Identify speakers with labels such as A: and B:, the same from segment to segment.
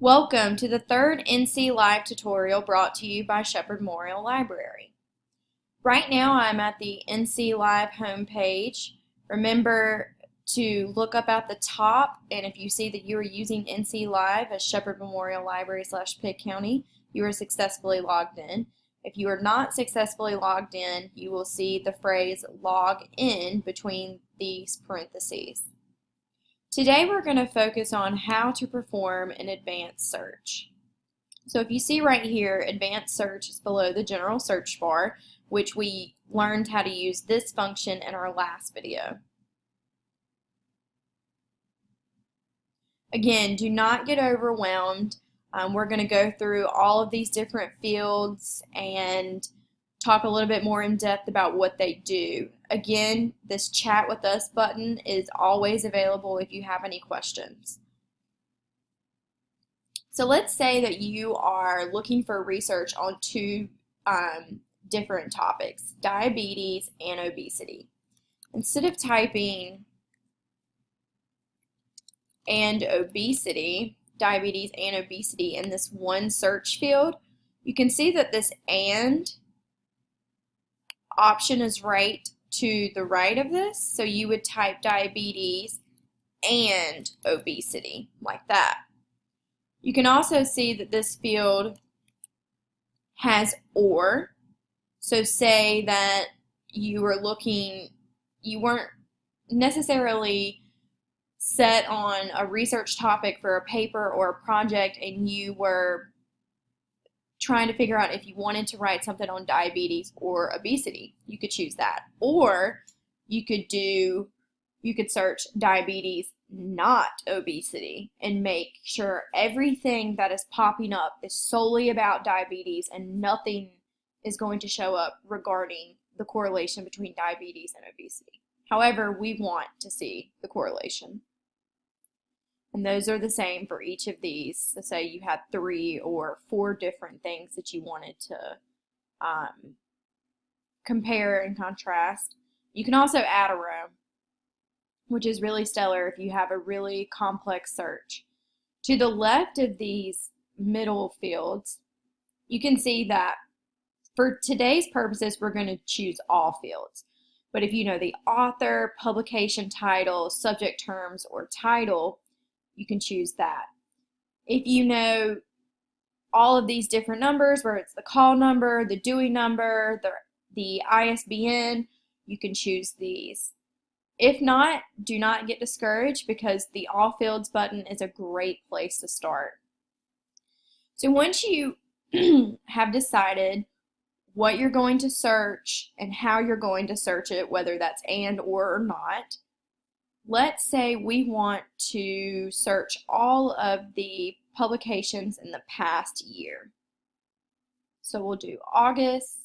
A: Welcome to the third NC Live tutorial brought to you by Sheppard Memorial Library. Right now I'm at the NC Live homepage. Remember to look up at the top, and if you see that you are using NC Live as Sheppard Memorial Library / Pitt County, you are successfully logged in. If you are not successfully logged in, you will see the phrase log in between these parentheses. Today we're going to focus on how to perform an advanced search. So if you see right here, advanced search is below the general search bar, which we learned how to use this function in our last video. Again, do not get overwhelmed. We're going to go through all of these different fields and talk a little bit more in depth about what they do. Again, this chat with us button is always available if you have any questions. So let's say that you are looking for research on two different topics, diabetes and obesity. Instead of typing and obesity, diabetes and obesity in this one search field, you can see that this and option is right to the right of this, so you would type diabetes and obesity like that. You can also see that this field has or, so say that you weren't necessarily set on a research topic for a paper or a project, and you were trying to figure out if you wanted to write something on diabetes or obesity. You could choose that. Or you could search diabetes, not obesity, and make sure everything that is popping up is solely about diabetes and nothing is going to show up regarding the correlation between diabetes and obesity. However, we want to see the correlation. And those are the same for each of these. So say you had 3 or 4 different things that you wanted to compare and contrast. You can also add a row, which is really stellar if you have a really complex search. To the left of these middle fields, you can see that for today's purposes, we're going to choose all fields. But if you know the author, publication title, subject terms, or title, you can choose that. If you know all of these different numbers, where it's the call number, the Dewey number, the ISBN, you can choose these. If not, do not get discouraged, because the All Fields button is a great place to start. So once you have decided what you're going to search and how you're going to search it, whether that's and or not, let's say we want to search all of the publications in the past year. So we'll do August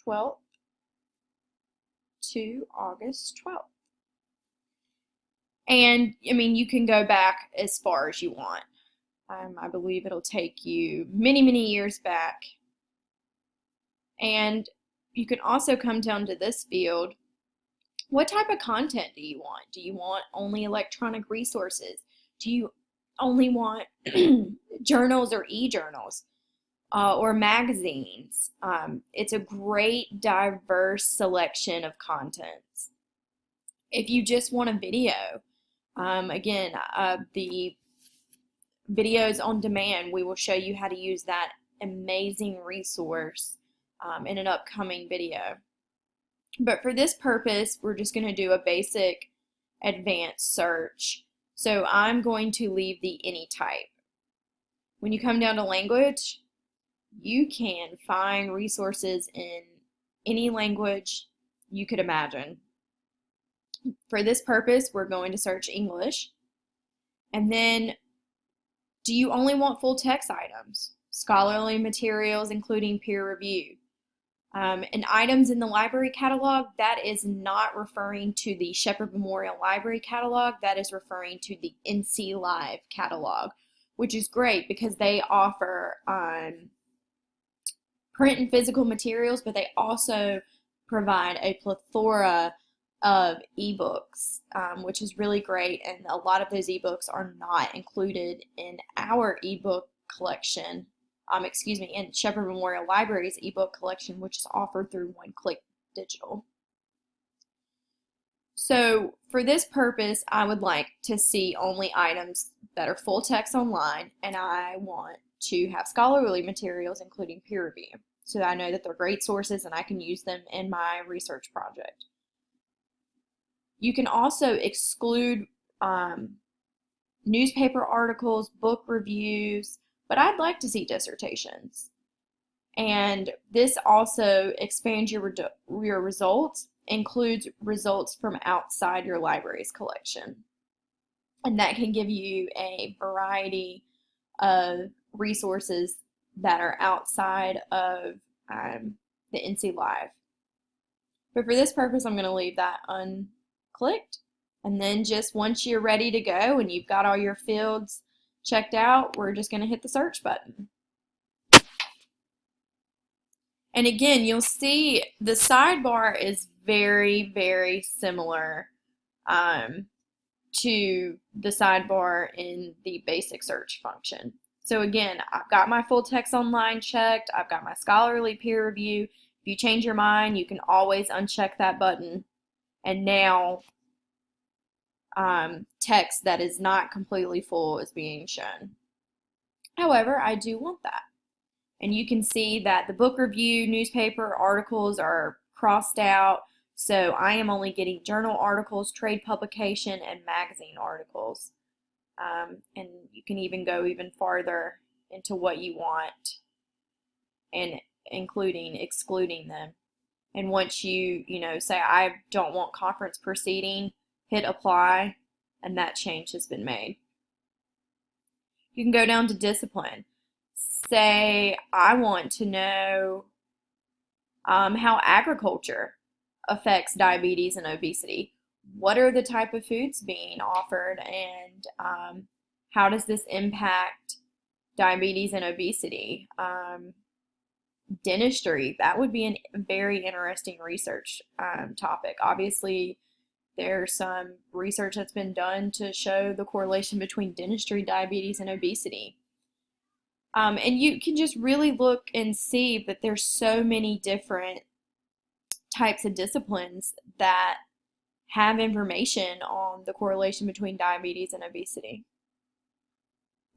A: 12th to August 12th. And I mean, you can go back as far as you want. I believe it'll take you many, many years back. And you can also come down to this field. What type of content do you want? Do you want only electronic resources? Do you only want journals or e-journals or magazines? It's a great diverse selection of contents. If you just want a video, again, the videos on demand, we will show you how to use that amazing resource in an upcoming video. But for this purpose, we're just going to do a basic advanced search. So I'm going to leave the any type. When you come down to language, you can find resources in any language you could imagine. For this purpose, we're going to search English. And then, do you only want full text items? Scholarly materials, including peer review. And items in the library catalog, that is not referring to the Sheppard Memorial Library catalog, that is referring to the NC Live catalog, which is great because they offer print and physical materials, but they also provide a plethora of ebooks, which is really great. And a lot of those ebooks are not included in our ebook collection, in Sheppard Memorial Library's ebook collection, which is offered through One Click Digital. So for this purpose, I would like to see only items that are full text online, and I want to have scholarly materials, including peer review, so that I know that they're great sources and I can use them in my research project. You can also exclude newspaper articles, book reviews, but I'd like to see dissertations. And this also expands your results, includes results from outside your library's collection. And that can give you a variety of resources that are outside of the NC Live. But for this purpose, I'm going to leave that unclicked. And then just once you're ready to go and you've got all your fields checked out, we're just going to hit the search button. And again, you'll see the sidebar is very, very similar to the sidebar in the basic search function. So again, I've got my full text online checked. I've got my scholarly peer review. If you change your mind, you can always uncheck that button. And now text that is not completely full is being shown. However, I do want that. And you can see that the book review, newspaper articles are crossed out. So I am only getting journal articles, trade publication, and magazine articles. And you can even go even farther into what you want and excluding them. And once you say, I don't want conference proceeding, hit apply, and that change has been made. You can go down to discipline. Say, I want to know how agriculture affects diabetes and obesity. What are the type of foods being offered, and how does this impact diabetes and obesity? Dentistry, that would be a very interesting research topic. Obviously, there's some research that's been done to show the correlation between dentistry, diabetes, and obesity. And you can just really look and see that there's so many different types of disciplines that have information on the correlation between diabetes and obesity.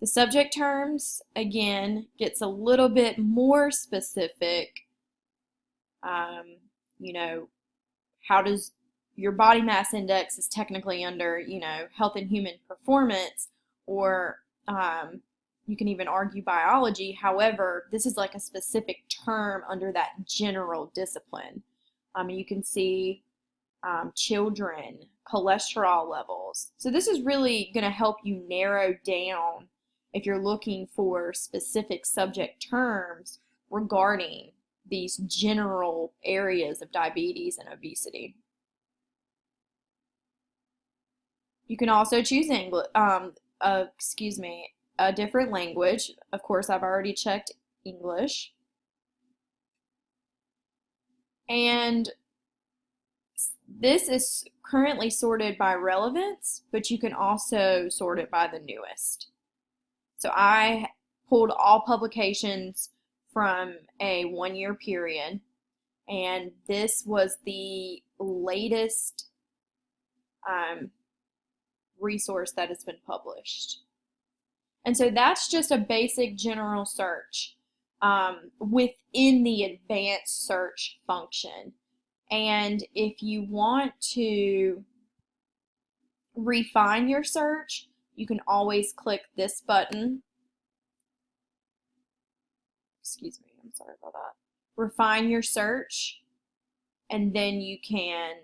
A: The subject terms, again, gets a little bit more specific. How does your body mass index is technically under, health and human performance, or you can even argue biology. However, this is like a specific term under that general discipline. You can see children, cholesterol levels. So this is really going to help you narrow down if you're looking for specific subject terms regarding these general areas of diabetes and obesity. You can also choose a different language. Of course, I've already checked English. And this is currently sorted by relevance, but you can also sort it by the newest. So I pulled all publications from a 1-year period, and this was the latest resource that has been published. And so that's just a basic general search within the advanced search function. And if you want to refine your search, you can always click this button. Excuse me, I'm sorry about that. Refine your search, and then you can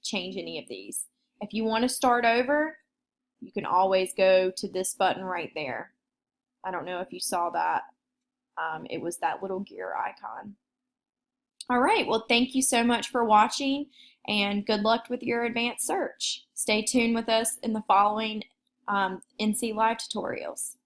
A: change any of these. If you want to start over, you can always go to this button right there. I don't know if you saw that. It was that little gear icon. All right, well, thank you so much for watching, and good luck with your advanced search. Stay tuned with us in the following NC Live tutorials.